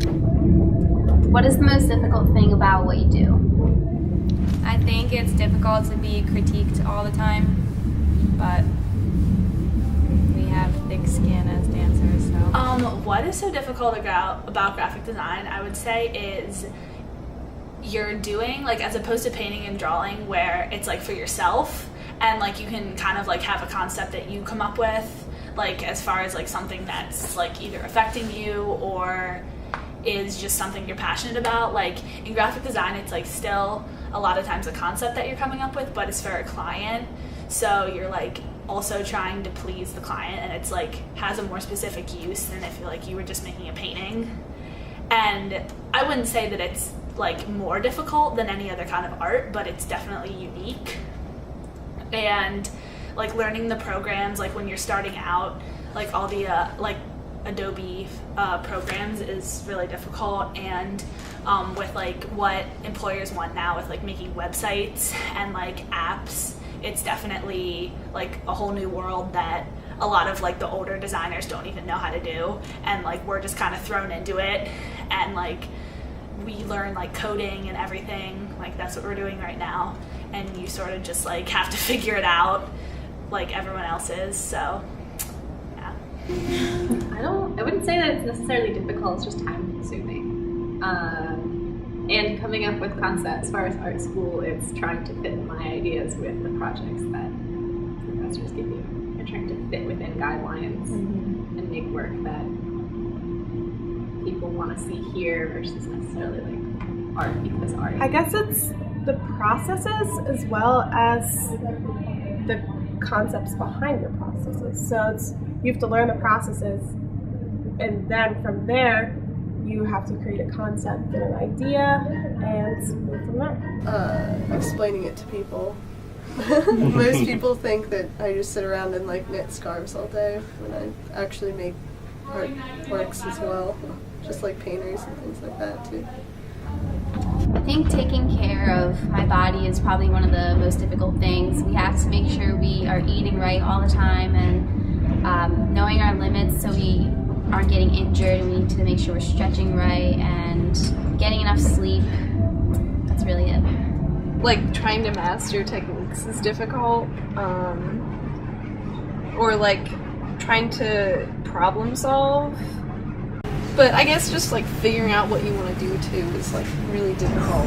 What is the most difficult thing about what you do? I think it's difficult to be critiqued all the time, but we have thick skin as dancers, so. What is so difficult about graphic design, I would say, is you're doing, like, as opposed to painting and drawing where it's like for yourself and like you can kind of like have a concept that you come up with, like as far as like something that's like either affecting you or is just something you're passionate about. Like in graphic design, it's like still a lot of times a concept that you're coming up with, but it's for a client, so you're like also trying to please the client, and it's like has a more specific use than if you're like you were just making a painting. And I wouldn't say that it's like more difficult than any other kind of art, but it's definitely unique. And like learning the programs, like when you're starting out, like all the like Adobe programs is really difficult, and with like what employers want now with like making websites and like apps, it's definitely like a whole new world that a lot of like the older designers don't even know how to do, and like we're just kind of thrown into it, and like we learn like coding and everything, like that's what we're doing right now, and you sort of just like have to figure it out like everyone else is. So yeah. I wouldn't say that it's necessarily difficult, it's just time consuming. And coming up with concepts. As far as art school, it's trying to fit my ideas with the projects that professors give you. You're trying to fit within guidelines and make work that people want to see here versus necessarily like art because art. I guess it's the processes as well as the concepts behind your processes. So you have to learn the processes, and then from there you have to create a concept and an idea and move from there. Explaining it to people. Most people think that I just sit around and like knit scarves all day when I actually make artworks as well, just like painters and things like that too. I think taking care of my body is probably one of the most difficult things. We have to make sure we are eating right all the time and knowing our limits so we aren't getting injured, and we need to make sure we're stretching right and getting enough sleep. That's really it. Like trying to master techniques is difficult, or like trying to problem solve. But I guess just like figuring out what you want to do too is like really difficult.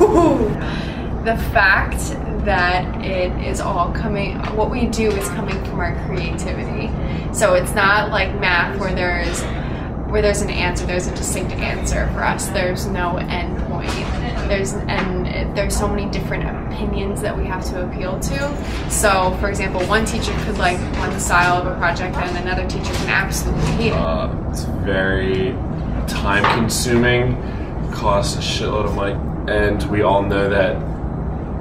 The fact that it is all coming, what we do is coming from our creativity. So it's not like math where there's an answer, there's a distinct answer for us. There's no end point. There's so many different opinions that we have to appeal to. So, for example, one teacher could like one style of a project, and another teacher can absolutely hate it. It's very time-consuming, costs a shitload of money, and we all know that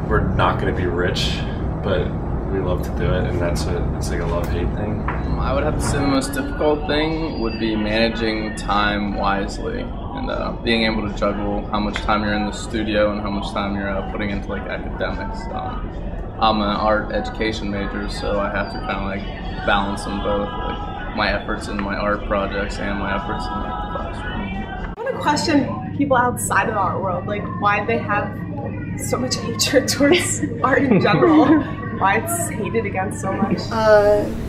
we're not going to be rich, but we love to do it, and it's like a love-hate thing. I would have to say the most difficult thing would be managing time wisely and being able to juggle how much time you're in the studio and how much time you're putting into like academics. I'm an art education major, so I have to kind of like balance them both, like my efforts in my art projects and my efforts in like, the classroom. I want to question people outside of the art world, like why they have so much hatred towards art in general. Why it's hated against so much?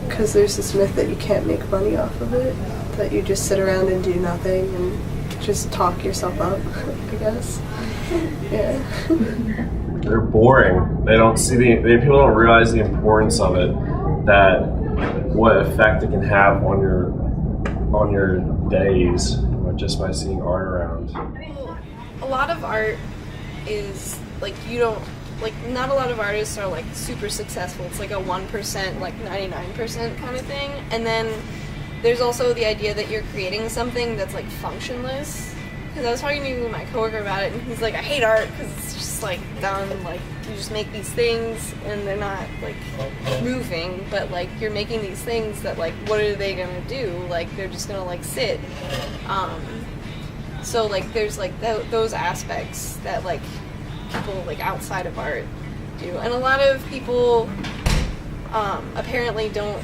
Because there's this myth that you can't make money off of it, that you just sit around and do nothing and just talk yourself up, I guess. Yeah. They're boring. They don't see people don't realize the importance of it, that what effect it can have on your days just by seeing art around. A lot of art is like not a lot of artists are like super successful. It's like a 1%, like 99% kind of thing. And then there's also the idea that you're creating something that's like functionless. Because I was talking to my coworker about it, and he's like, I hate art because it's just like done, like you just make these things and they're not like moving, but like you're making these things that like what are they gonna do? Like they're just gonna like sit. So like there's like those aspects that like people like outside of art do, and a lot of people apparently don't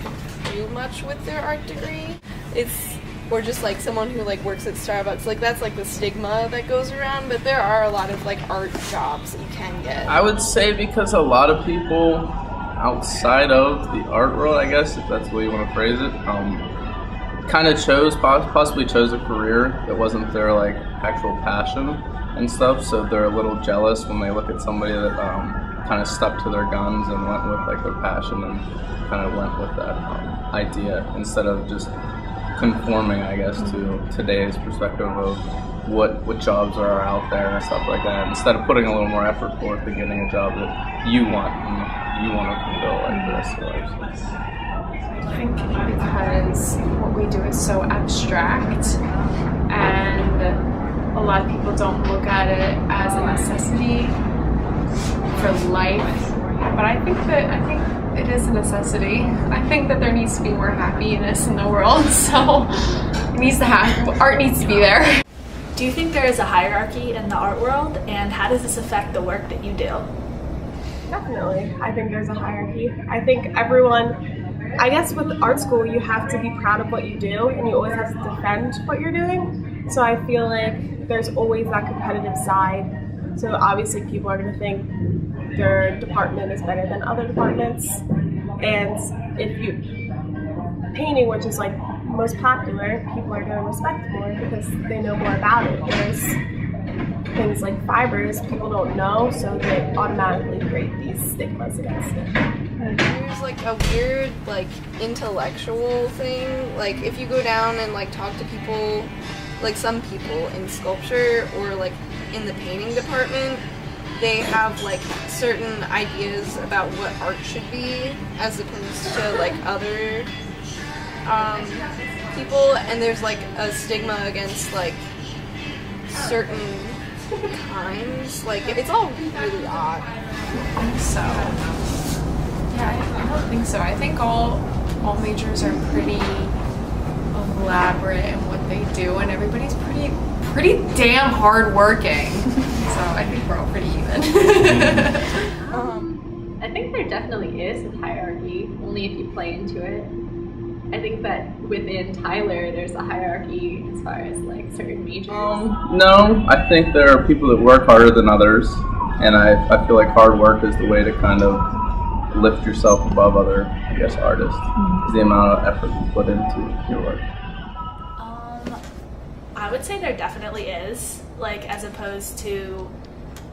do much with their art degree. It's or just like someone who like works at Starbucks. Like that's like the stigma that goes around, but there are a lot of like art jobs that you can get. I would say because a lot of people outside of the art world, I guess, if that's the way you want to phrase it, kind of possibly chose a career that wasn't their like actual passion and stuff, so they're a little jealous when they look at somebody that kind of stuck to their guns and went with like their passion and kind of went with that idea instead of just conforming, I guess, to today's perspective of what jobs are out there and stuff like that, instead of putting a little more effort forth to getting a job that you want and you want to fulfill like the rest of your life. I think because what we do is so abstract and a lot of people don't look at it as a necessity for life, but I think it is a necessity. I think that there needs to be more happiness in the world, so art needs to be there. Do you think there is a hierarchy in the art world, and how does this affect the work that you do? Definitely. I think there's a hierarchy. I think I guess with art school, you have to be proud of what you do, and you always have to defend what you're doing. So I feel like there's always that competitive side. So obviously people are going to think their department is better than other departments. And if painting, which is like most popular, people are going to respect more because they know more about it. Whereas things like fibers, people don't know, so they automatically create these stigmas against it. There's like a weird like intellectual thing. Like if you go down and like talk to people, like some people in sculpture or like in the painting department, they have like certain ideas about what art should be as opposed to like other people, and there's like a stigma against like certain kinds. Like it's all really odd. I think so. Yeah, I don't think so. I think all majors are pretty elaborate in what they do, and everybody's pretty damn hard working. So I think we're all pretty even. I think there definitely is a hierarchy, only if you play into it. I think that within Tyler, there's a hierarchy as far as like certain majors. No, I think there are people that work harder than others, and I feel like hard work is the way to kind of lift yourself above other, I guess, artists. Is the amount of effort you put into your work. I would say there definitely is, like as opposed to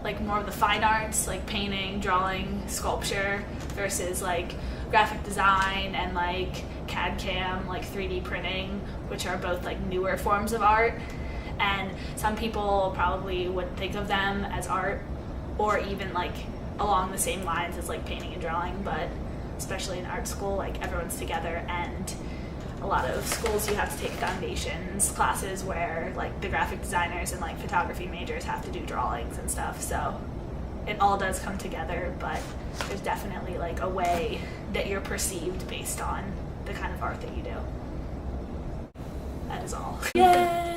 like more of the fine arts, like painting, drawing, sculpture, versus like graphic design and like CAD/CAM, like 3D printing, which are both like newer forms of art. And some people probably would think of them as art, or even like along the same lines as like painting and drawing, but especially in art school, like everyone's together, and a lot of schools you have to take foundations classes where like the graphic designers and like photography majors have to do drawings and stuff, so it all does come together, but there's definitely like a way that you're perceived based on the kind of art that you do. That is all. Yay!